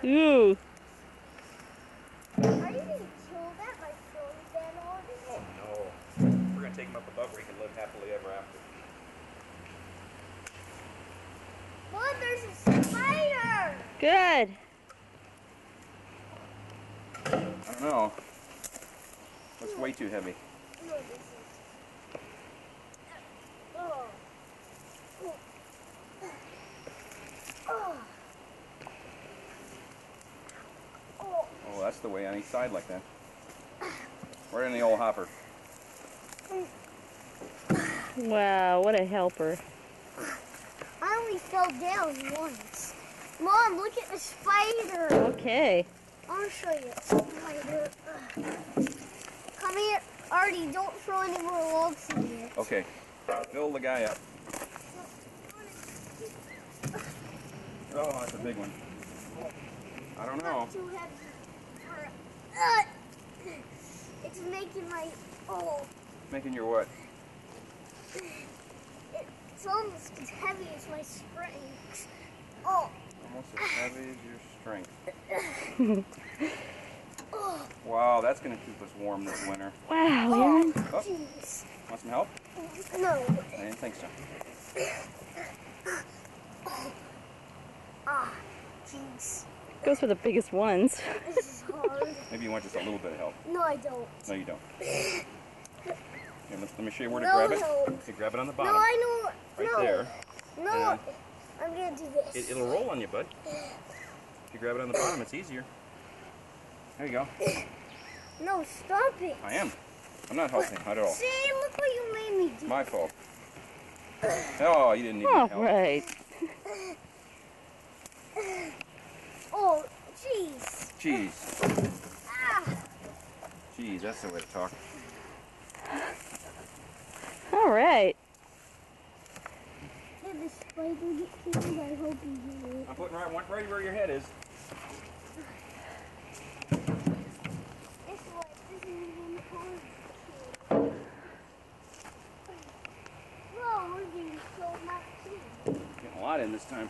Ooh. Are you going to kill that by throwing that on? Oh no. We're going to take him up above where he can live happily ever after. Mom, there's a spider! Good. I don't know. That's way too heavy. No, this is. Oh. Oh. Oh. Oh, that's the way on each side like that. Right in the old hopper. Wow, what a helper. I only fell down once. Mom, look at the spider. Okay. I'll show you a spider. Come here. Artie, don't throw any more logs in here. Okay. Fill the guy up. Oh, that's a big one. I don't know. Not too heavy. It's making my... Oh. Making your what? It's almost as heavy as my strength. Oh. Almost as heavy as your strength. Wow, that's going to keep us warm this winter. Wow, Aaron. Oh, Jeez. want some help? No. I didn't think so. Ah, jeez. Goes for the biggest ones. This is hard. Maybe you want just a little bit of help. No, I don't. No, you don't. Here, let me show you where to No, grab it. no. Okay, grab it on the No, bottom. I know. Right no. there. No, And I'm going to do this. it'll roll on you, bud. If you grab it on the bottom, it's easier. There you go. No, stop it. I am. I'm not helping at all. See, look what you made me do. My fault. Oh, you didn't need All help. right. Oh, jeez. Jeez. Ah. Jeez, that's the way to talk. All right. Did the spider get killed? I hope he did. I'm putting right where your head is. This one isn't even hard. Whoa, we're getting so much too. Getting a lot in this time.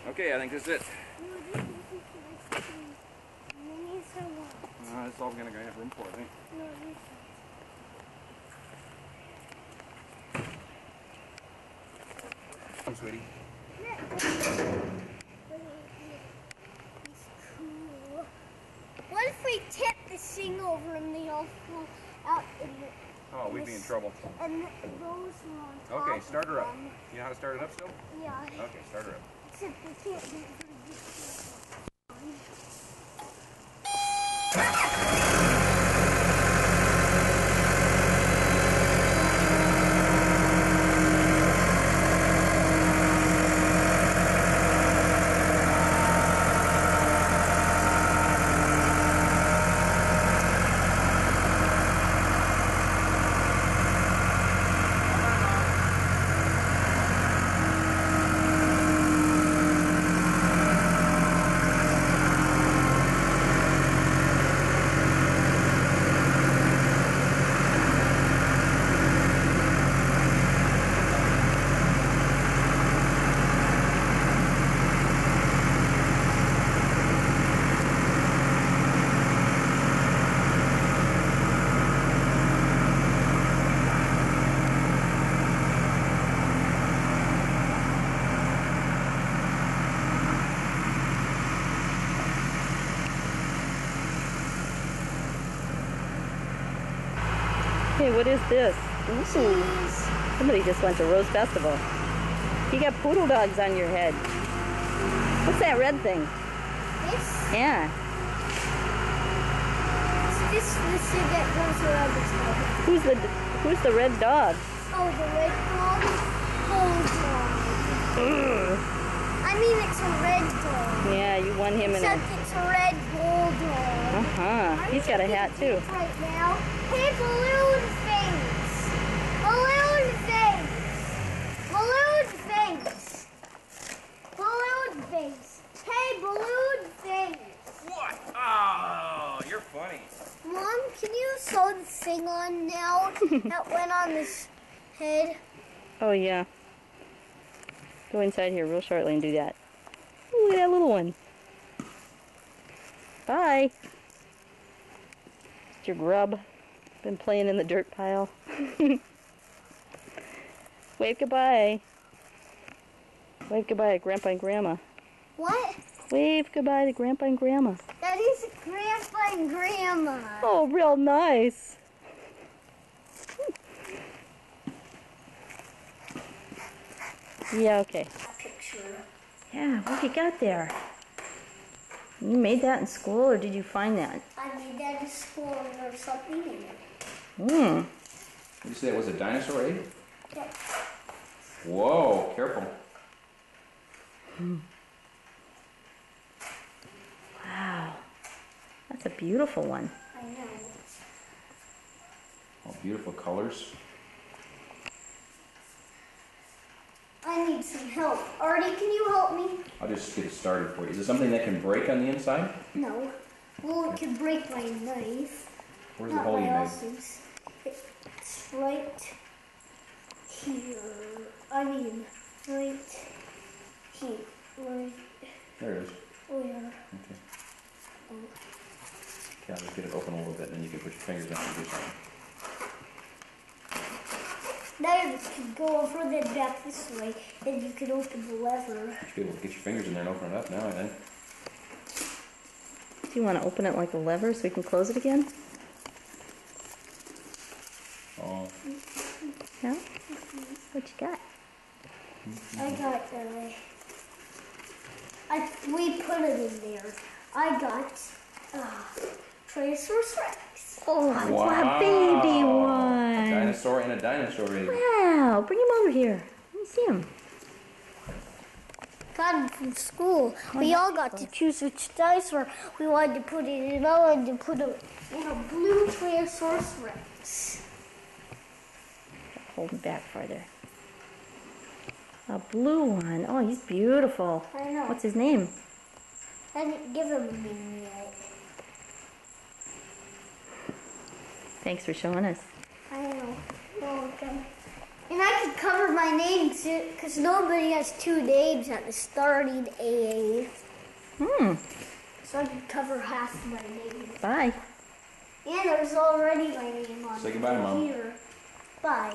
Okay, I think that's it. No, this is nice too. Many is so long. That's all we're going to have room for, I think. No, this Come, sweetie. Cool. What if we tip this thing over and they all fall out in the... Oh, we'd be in trouble. And those are on top Okay, start her of up. them. You know how to start it up still? Yeah. Okay, start her up. Except we can't do it for this. Hey, what is this? Ooh. Jeez. Somebody just went to Rose Festival. You got poodle dogs on your head. What's that red thing? This? Yeah. This is the thing that goes around the top. Who's the red dog? Oh, the red dog? Bulldog. I mean, it's a red dog. Yeah, you won him in Except a... it's a red bulldog. Uh-huh. He's got a hat, too. Right now. Hey, balloon face. Balloon face. Balloon face. Balloon face. Hey, balloon face. What? Oh, you're funny. Mom, can you sew the thing on now that went on this head? Oh, yeah. go inside here real shortly and do that. Ooh, look at that little one. Bye. It's your grub. Been playing in the dirt pile. Wave goodbye. Wave goodbye to Grandpa and Grandma. What? Wave goodbye to Grandpa and Grandma. That is Grandpa and Grandma. Oh, real nice. Yeah, okay. Picture. Yeah, what you got there? You made that in school, or did you find that? I made that in school and there's something in it. Hmm. Did you say it was a dinosaur egg? Yep. Whoa, careful. Wow. That's a beautiful one. I know. Oh, beautiful colors. I need some help. Artie, can you help me? I'll just get it started for you. Is it something that can break on the inside? No. Well, it can break my knife. Where's the Not hole my you made? else's. It's right here. I mean, right here. Right There it is. where? Okay. Oh. Okay, I'll just get it open a little bit, and then you can put your fingers in and do something. Now you can go further back this way, then you can open the lever. You should be able to get your fingers in there and open it up now, I think. Do you want to open it like a lever so we can close it again? Oh, No? What you got? I got we put it in there. I got Tyrannosaurus Rex. Oh, it's wow. a baby A one. dinosaur and a dinosaur egg. Wow, bring him over here. Let me see him. Got him from school. We all got to choose which dinosaur we wanted to put in, and I wanted to put him in a blue Tyrannosaurus Rex. Hold him back farther. A blue one. Oh, he's beautiful. I know. What's his name? I didn't give him a name yet. Thanks for showing us. I know. Oh, okay. And I could cover my name too, because nobody has two names at the starting AA. So I could cover half of my name. Bye. And there's already my name on Say goodbye, Mom. here. Bye.